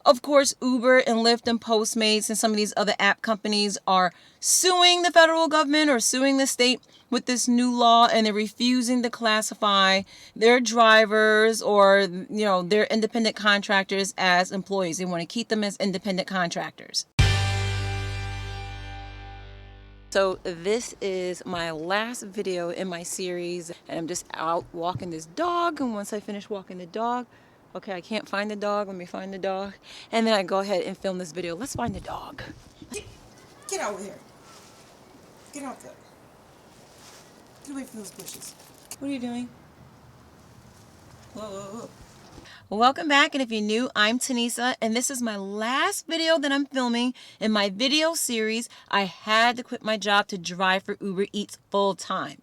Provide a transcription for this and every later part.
Of course, Uber and Lyft and Postmates and some of these other app companies are suing the federal government or suing the state with this new law, and they're refusing to classify their drivers or, their independent contractors as employees. They want to keep them as independent contractors. So this is my last video in my series, and I'm just out walking this dog. And once I finish walking the dog, okay, I can't find the dog. Let me find the dog. And then I go ahead and film this video. Let's find the dog. Get over here. Get out there. Get away from those bushes. What are you doing? Whoa, whoa, whoa. Welcome back, and if you're new, I'm Tanisa, and this is my last video that I'm filming in my video series. I had to quit my job to drive for Uber Eats full time.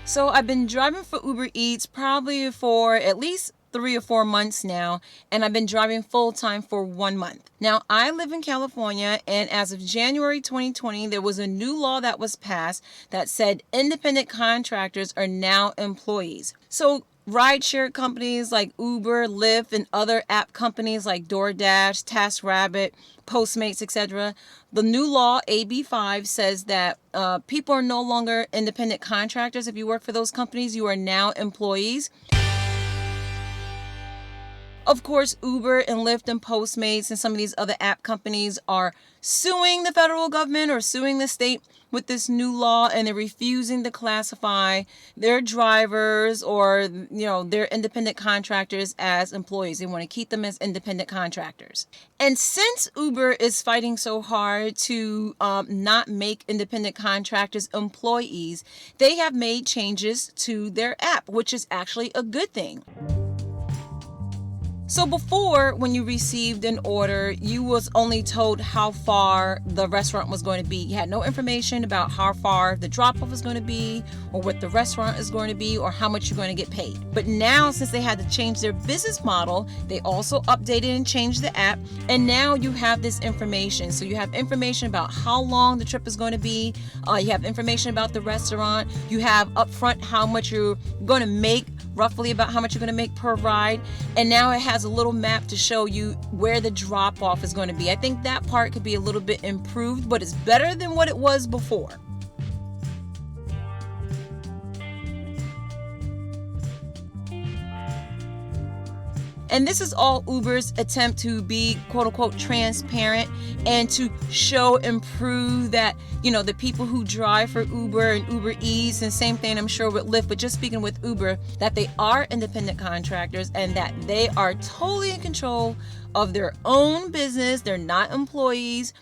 So I've been driving for Uber Eats probably for at least 3 or 4 months now, and I've been driving full time for 1 month. Now, I live in California, and as of January 2020, there was a new law that was passed that said independent contractors are now employees. So rideshare companies like Uber, Lyft, and other app companies like DoorDash, TaskRabbit, Postmates, etc. The new law, AB5, says that people are no longer independent contractors. If you work for those companies, you are now employees. Of course, Uber and Lyft and Postmates and some of these other app companies are suing the federal government or suing the state with this new law, and they're refusing to classify their drivers or, their independent contractors as employees. They want to keep them as independent contractors. And since Uber is fighting so hard to not make independent contractors employees, they have made changes to their app, which is actually a good thing. So before, when you received an order, you was only told how far the restaurant was going to be. You had no information about how far the drop-off is going to be, or what the restaurant is going to be, or how much you're going to get paid. But now, since they had to change their business model, they also updated and changed the app, and now you have this information. So you have information about how long the trip is going to be. You have information about the restaurant. You have upfront how much you're going to make, roughly about how much you're going to make per ride. And now it has a little map to show you where the drop off is going to be. I think that part could be a little bit improved, but it's better than what it was before. And this is all Uber's attempt to be quote unquote transparent and to show and prove that, the people who drive for Uber and Uber Eats, and same thing I'm sure with Lyft, but just speaking with Uber, that they are independent contractors and that they are totally in control of their own business. They're not employees.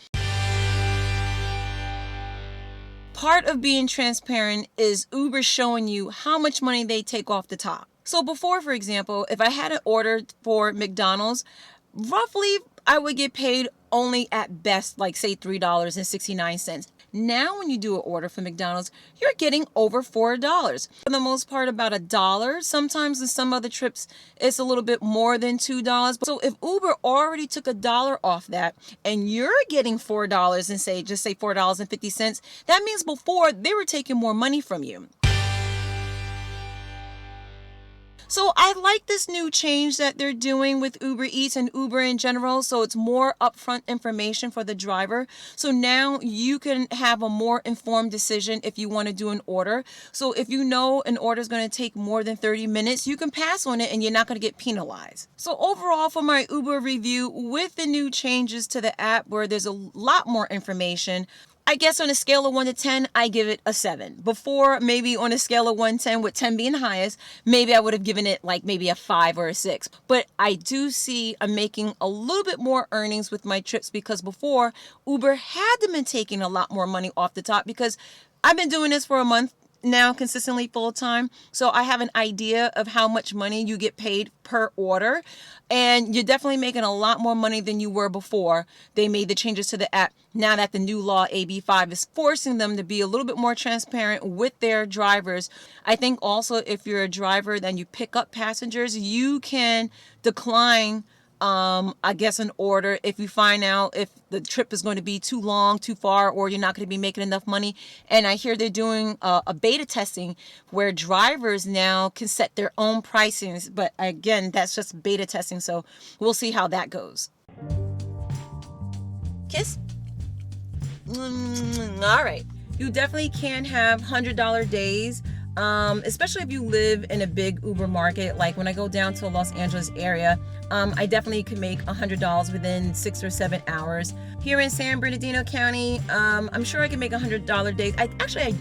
Part of being transparent is Uber showing you how much money they take off the top. So before, for example, if I had an order for McDonald's, roughly I would get paid only at best, like say $3.69. Now when you do an order for McDonald's, you're getting over $4. For the most part, about $1. Sometimes in some other trips, it's a little bit more than $2. So if Uber already took $1 off that, and you're getting $4 and just say $4.50, that means before they were taking more money from you. So I like this new change that they're doing with Uber Eats and Uber in general. So it's more upfront information for the driver. So now you can have a more informed decision if you want to do an order. So if you know an order is going to take more than 30 minutes, you can pass on it and you're not going to get penalized. So overall, for my Uber review, with the new changes to the app where there's a lot more information, I guess on a scale of 1 to 10, I give it a 7. Before, maybe on a scale of 1 to 10, with 10 being highest, maybe I would have given it like maybe a 5 or a 6. But I do see I'm making a little bit more earnings with my trips, because before, Uber had been taking a lot more money off the top, because I've been doing this for a month now consistently full time. So I have an idea of how much money you get paid per order. And you're definitely making a lot more money than you were before they made the changes to the app. Now that the new law, AB5, is forcing them to be a little bit more transparent with their drivers. I think also if you're a driver, then you pick up passengers, you can decline I guess, an order if you find out if the trip is going to be too long, too far, or you're not going to be making enough money. And I hear they're doing a beta testing where drivers now can set their own pricings. But again, that's just beta testing. So we'll see how that goes. Kiss. All right. You definitely can have $100 days, especially if you live in a big Uber market. Like when I go down to the Los Angeles area, I definitely could make $100 within 6 or 7 hours. Here in San Bernardino County, I'm sure I can make $100 days. I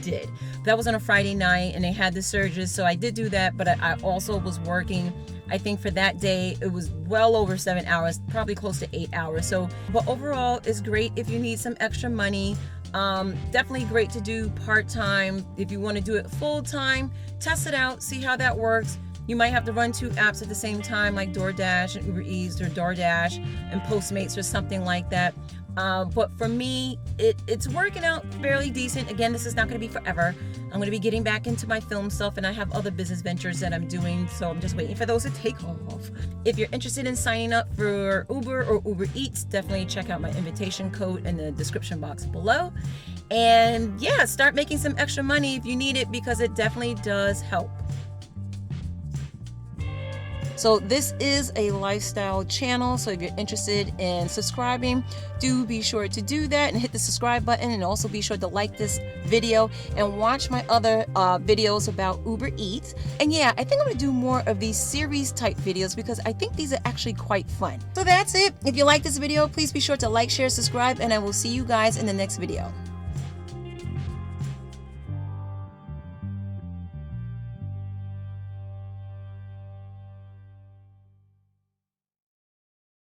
did. That was on a Friday night and they had the surges, so I did do that, but I also was working. I think for that day, it was well over 7 hours, probably close to 8 hours. So, but overall, it's great if you need some extra money. Definitely great to do part-time. If you want to do it full-time, test it out, see how that works. You might have to run 2 apps at the same time, like DoorDash and Uber Eats, or DoorDash and Postmates or something like that. But for me, it's working out fairly decent. Again, this is not going to be forever. I'm going to be getting back into my film stuff, and I have other business ventures that I'm doing, so I'm just waiting for those to take off. If you're interested in signing up for Uber or Uber Eats, definitely check out my invitation code in the description box below. And yeah, start making some extra money if you need it, because it definitely does help. So this is a lifestyle channel, so if you're interested in subscribing, do be sure to do that and hit the subscribe button, and also be sure to like this video and watch my other videos about Uber Eats. And yeah, I think I'm gonna do more of these series type videos because I think these are actually quite fun. So that's it. If you like this video, please be sure to like, share, subscribe, and I will see you guys in the next video.